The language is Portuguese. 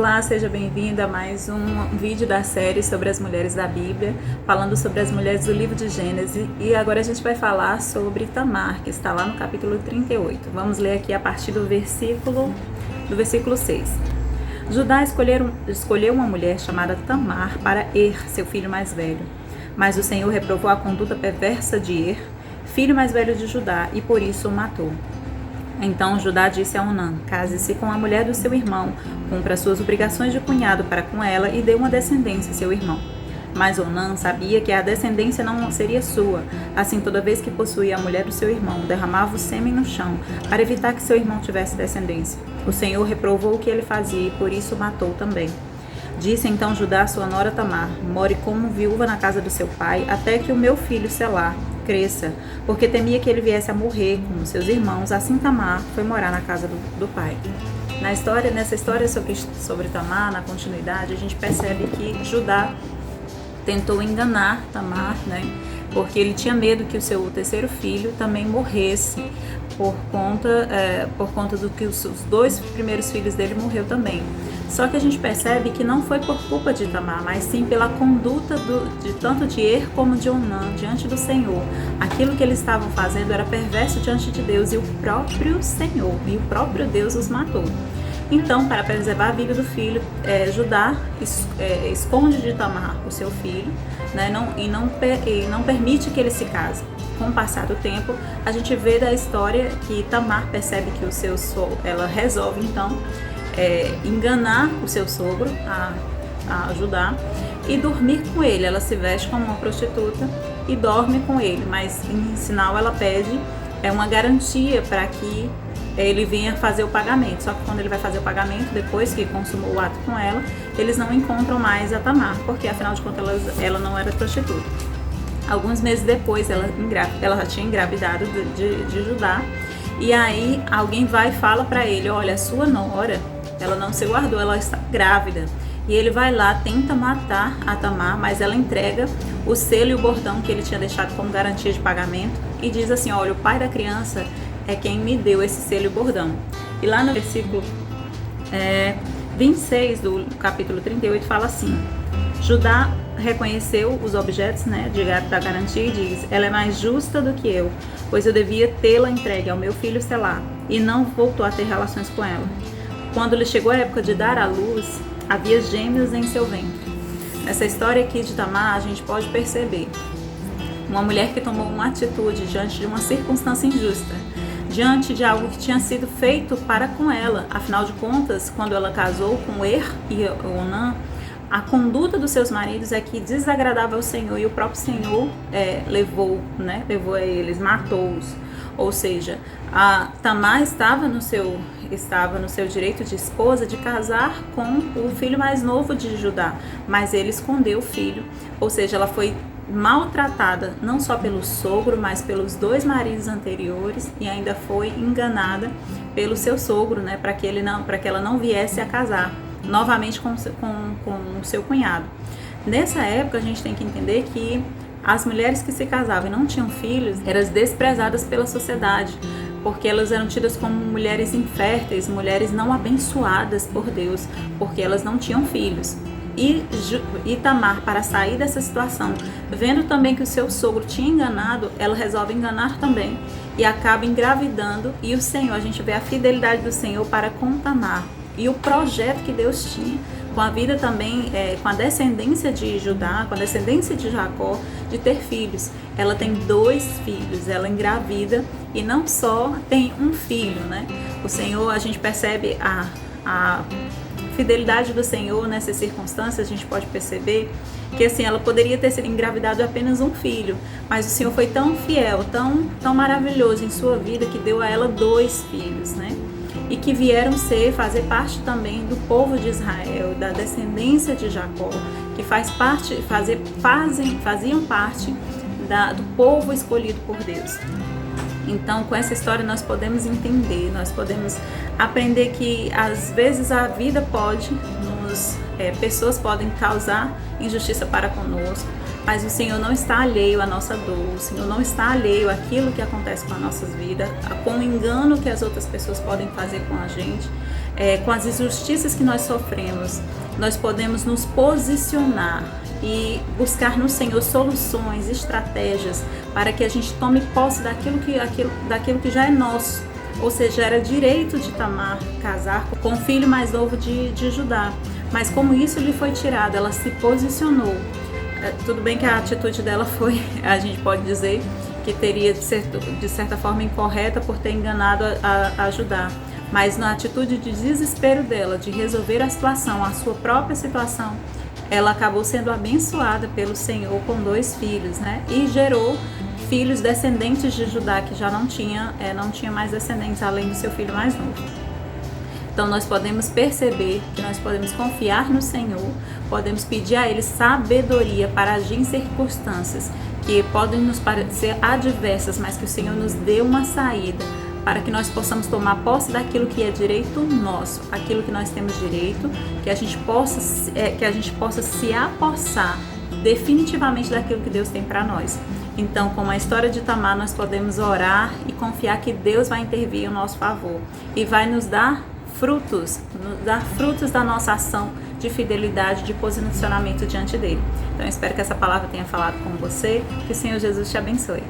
Olá, seja bem-vindo a mais um vídeo da série sobre as mulheres da Bíblia, falando sobre as mulheres do livro de Gênesis, e agora a gente vai falar sobre Tamar, que está lá no capítulo 38. Vamos ler aqui a partir do versículo 6. Judá escolheu uma mulher chamada Tamar para seu filho mais velho, mas o Senhor reprovou a conduta perversa de filho mais velho de Judá, e por isso o matou. Então Judá disse a Onã: case-se com a mulher do seu irmão, cumpra suas obrigações de cunhado para com ela e dê uma descendência a seu irmão. Mas Onã sabia que a descendência não seria sua. Assim, toda vez que possuía a mulher do seu irmão, derramava o sêmen no chão, para evitar que seu irmão tivesse descendência. O Senhor reprovou o que ele fazia e por isso o matou também. Disse então Judá a sua nora Tamar: more como viúva na casa do seu pai, até que o meu filho Selá cresça, porque temia que ele viesse a morrer com seus irmãos. Assim Tamar foi morar na casa do pai. Nessa história sobre Tamar, na continuidade, a gente percebe que Judá tentou enganar Tamar, né? Porque ele tinha medo que o seu terceiro filho também morresse por conta do que os dois primeiros filhos dele morreu também. Só que a gente percebe que não foi por culpa de Tamar, mas sim pela conduta tanto de como de Onã diante do Senhor. Aquilo que eles estavam fazendo era perverso diante de Deus, e o próprio Senhor e o próprio Deus os matou. Então, para preservar a vida do filho, Judá esconde de Tamar o seu filho, né, e não permite que ele se case. Com o passar do tempo, a gente vê da história que Tamar percebe que ela resolve então enganar o seu sogro, a Judá, e dormir com ele. Ela se veste como uma prostituta e dorme com ele, mas em sinal ela pede uma garantia para que ele venha fazer o pagamento. Só que quando ele vai fazer o pagamento, depois que consumou o ato com ela, eles não encontram mais a Tamar, porque afinal de contas ela não era prostituta. Alguns meses depois ela já tinha engravidado de Judá, e aí alguém vai e fala para ele: olha, a sua nora, ela não se guardou, ela está grávida. E ele vai lá, tenta matar a Tamar, mas ela entrega o selo e o bordão que ele tinha deixado como garantia de pagamento e diz assim: olha, o pai da criança é quem me deu esse selo e bordão. E lá no versículo 26 do capítulo 38 fala assim: Judá reconheceu os objetos, né, da garantia e diz: ela é mais justa do que eu, pois eu devia tê-la entregue ao meu filho Selá, e não voltou a ter relações com ela. Quando lhe chegou a época de dar à luz, havia gêmeos em seu ventre. Nessa história aqui de Tamar, a gente pode perceber uma mulher que tomou uma atitude diante de uma circunstância injusta, diante de algo que tinha sido feito para com ela. Afinal de contas, quando ela casou com e Onã, a conduta dos seus maridos é que desagradava ao Senhor, e o próprio Senhor levou a eles, matou-os. Ou seja, a Tamar estava no seu direito de esposa de casar com o filho mais novo de Judá, mas ele escondeu o filho. Ou seja, ela foi maltratada não só pelo sogro, mas pelos dois maridos anteriores, e ainda foi enganada pelo seu sogro, né, para que ela não viesse a casar novamente com o seu cunhado. Nessa época, a gente tem que entender que as mulheres que se casavam e não tinham filhos eram desprezadas pela sociedade, porque elas eram tidas como mulheres inférteis, mulheres não abençoadas por Deus, porque elas não tinham filhos. E Tamar, para sair dessa situação, vendo também que o seu sogro tinha enganado, ela resolve enganar também e acaba engravidando. E o Senhor, a gente vê a fidelidade do Senhor para com Tamar e o projeto que Deus tinha com a vida também, com a descendência de Judá, com a descendência de Jacó, de ter filhos. Ela tem 2 filhos, ela engravida e não só tem um filho, né? O Senhor, a gente percebe a fidelidade do Senhor nessas circunstâncias. A gente pode perceber que assim, ela poderia ter sido engravidado apenas um filho, mas o Senhor foi tão fiel, tão maravilhoso em sua vida, que deu a ela 2 filhos, né? E que vieram fazer parte também do povo de Israel, da descendência de Jacó, que faziam parte do povo escolhido por Deus. Então, com essa história nós podemos entender, nós podemos aprender que às vezes a vida pessoas podem causar injustiça para conosco, mas o Senhor não está alheio à nossa dor, o Senhor não está alheio àquilo que acontece com as nossas vidas, com o engano que as outras pessoas podem fazer com a gente, com as injustiças que nós sofremos. Nós podemos nos posicionar e buscar no Senhor soluções, estratégias para que a gente tome posse daquilo que já é nosso. Ou seja, era direito de Tamar casar com o filho mais novo de Judá. Mas como isso lhe foi tirado, ela se posicionou. Tudo bem que a atitude dela foi, a gente pode dizer, que teria de certa forma incorreta por ter enganado a Judá. Mas na atitude de desespero dela, de resolver a situação, a sua própria situação, ela acabou sendo abençoada pelo Senhor com 2 filhos, né? E gerou filhos descendentes de Judá, que já não tinha mais descendentes além do seu filho mais novo. Então nós podemos perceber que nós podemos confiar no Senhor, podemos pedir a Ele sabedoria para agir em circunstâncias que podem nos parecer adversas, mas que o Senhor nos dê uma saída para que nós possamos tomar posse daquilo que é direito nosso, aquilo que nós temos direito, que a gente possa se apossar definitivamente daquilo que Deus tem para nós. Então, como a história de Tamar, nós podemos orar e confiar que Deus vai intervir em nosso favor e vai nos dar frutos da nossa ação de fidelidade, de posicionamento diante dele. Então, eu espero que essa palavra tenha falado com você, que o Senhor Jesus te abençoe.